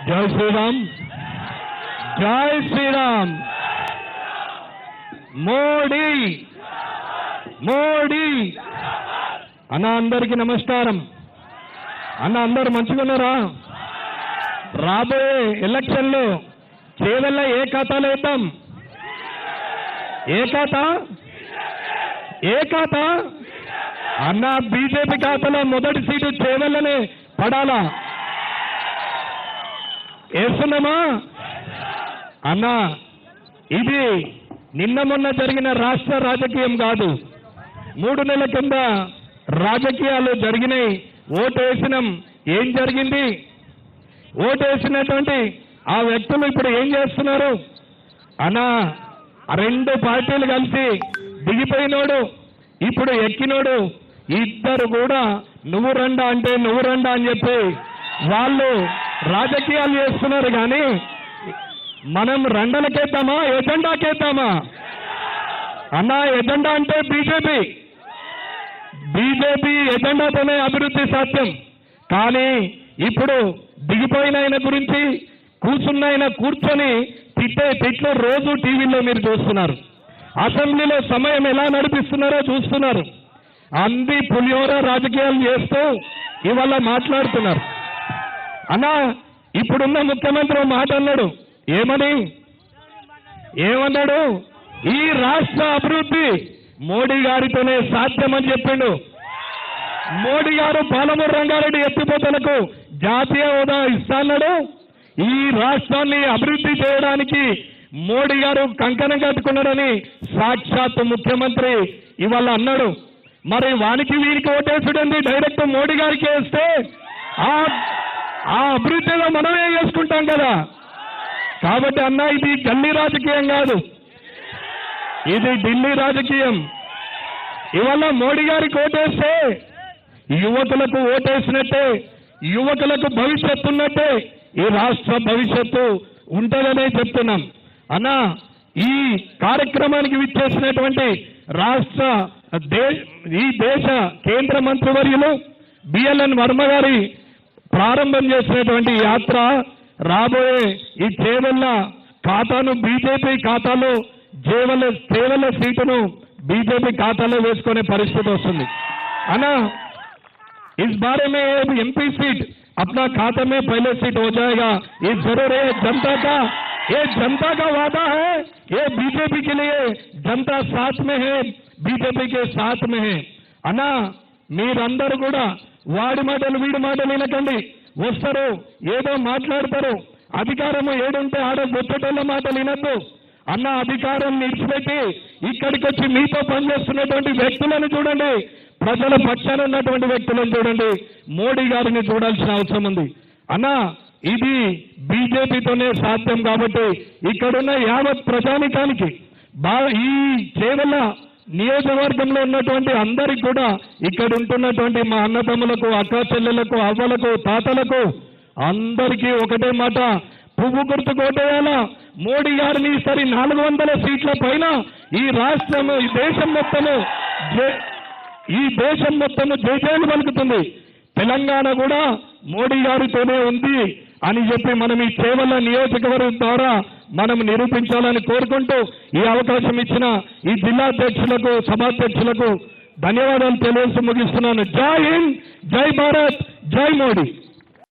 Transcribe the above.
జై శ్రీరామ్, జై శ్రీరామ్. మోడీ మోడీ. అన్న అందరికీ నమస్కారం. అన్న అందరు మంచిగా ఉన్నారా? రాబోయే ఎలక్షన్లో చేవెళ్ళ ఏ ఖాతాలో వేద్దాం? ఏ ఖాతా? ఏ ఖాతా? అన్న బీజేపీ ఖాతాలో మొదటి సీటు చేవెళ్ళనే పడాలా? వేస్తున్నామా అన్న? ఇది నిన్న మొన్న జరిగిన రాష్ట్ర రాజకీయం కాదు. 3 నెలల కింద రాజకీయాలు జరిగినాయి. ఓటు వేసినాం. ఏం జరిగింది? ఓటు వేసినటువంటి ఆ వ్యక్తులు ఇప్పుడు ఏం చేస్తున్నారు అన్న? 2 పార్టీలు కలిసి దిగిపోయినోడు, ఇప్పుడు ఎక్కినోడు, ఇద్దరు కూడా నువ్వు రండా అంటే నువ్వు రండా అని చెప్పి వాళ్ళు రాజకీయాలు చేస్తున్నారు. కానీ మనం రండలకేద్దామా ఎజెండాకేద్దామా అన్న? ఎజెండా అంటే బీజేపీ ఎజెండాతోనే అభివృద్ధి సాధ్యం. కానీ ఇప్పుడు దిగిపోయిన ఆయన గురించి కూర్చొని తిట్లు రోజు టీవీలో మీరు చూస్తున్నారు. అసెంబ్లీలో సమయం ఎలా నడిపిస్తున్నారో చూస్తున్నారు. అంది పులిహోర రాజకీయాలు చేస్తూ ఇవాళ మాట్లాడుతున్నారు. అన్న ఇప్పుడున్న ముఖ్యమంత్రి మాట అన్నాడు. ఏమన్నాడు? ఈ రాష్ట్ర అభివృద్ధి మోడీ గారితోనే సాధ్యమని చెప్పిండు. మోడీ గారు పాలమూరు రంగారెడ్డి ఎత్తిపోతలకు జాతీయ హోదా ఇస్తాన్నాడు. ఈ రాష్ట్రాన్ని అభివృద్ధి చేయడానికి మోడీ గారు కంకణం కట్టుకున్నాడని సాక్షాత్ ముఖ్యమంత్రి ఇవాళ అన్నాడు. మరి వానికి వీరికి ఓటేసుడండి, డైరెక్ట్ మోడీ గారికి వేస్తే ఆ అభివృద్ధిలో మనమే చేసుకుంటాం కదా. కాబట్టి అన్న ఇది గల్లీ రాజకీయం కాదు, ఇది ఢిల్లీ రాజకీయం. ఇవాళ మోడీ గారికి ఓటేస్తే యువకులకు ఓటేసినట్టే, యువకులకు భవిష్యత్తు ఉన్నట్టే, ఈ రాష్ట్ర భవిష్యత్తు ఉంటుందనే చెప్తున్నాం. అన్న ఈ కార్యక్రమానికి విచ్చేసినటువంటి ఈ దేశ కేంద్ర మంత్రివర్యులు బిఎల్ఎన్ వర్మ గారి ప్రారంభం చేసినటువంటి యాత్ర రాబోయే ఈ చేవెళ్ళ ఖాతాను బీజేపీ ఖాతాలో చేవెళ్ళ సీటును బీజేపీ ఖాతాలో వేసుకునే పరిస్థితి వస్తుంది. అన్నా इस बारे में एमपी सीट अपना खाते में पहले सीट हो जाएगा, ये जरूर है. जनता का वादा है. ये बीजेपी के लिए जनता साथ में है, बीजेपी के साथ में है. అన్నా మీరందరూ కూడా వాడి మాటలు వీడి మాటలు వినకండి. వస్తారు ఏదో మాట్లాడతారు. అధికారము ఏడుంటే ఆడ గొప్పటోళ్ళ మాటలు వినద్దు. అన్న అధికారం నిలిచిపెట్టి ఇక్కడికి వచ్చి మీతో పనిచేస్తున్నటువంటి వ్యక్తులను చూడండి, ప్రజల పక్షాన ఉన్నటువంటి వ్యక్తులను చూడండి. మోడీ గారిని చూడాల్సిన అవసరం ఉంది. అన్న ఇది బీజేపీతోనే సాధ్యం. కాబట్టి ఇక్కడున్న యావత్ ప్రజానికానికి ఈ చేవెళ్ళ నియోజకవర్గంలో ఉన్నటువంటి అందరికి కూడా ఇక్కడ ఉంటున్నటువంటి మా అన్నదమ్ములకు, అక్క చెల్లెలకు, అవ్వలకు, తాతలకు అందరికీ ఒకటే మాట, పువ్వు గుర్తు కోటేయాల. మోడీ గారిని ఈసారి 400 సీట్ల పైన ఈ రాష్ట్రము ఈ దేశం మొత్తము జయజయలు పలుకుతుంది. తెలంగాణ కూడా మోడీ గారితోనే ఉంది అని చెప్పి మనం ఈ చేవెళ్ళ నియోజకవర్గం ద్వారా మనం నిరూపించాలని కోరుకుంటూ ఈ అవకాశం ఇచ్చిన ఈ జిల్లా అధ్యక్షులకు, సభాధ్యక్షులకు ధన్యవాదాలు తెలియజేసి ముగిస్తున్నాను. జై హింద్, జై భారత్, జై మోడీ.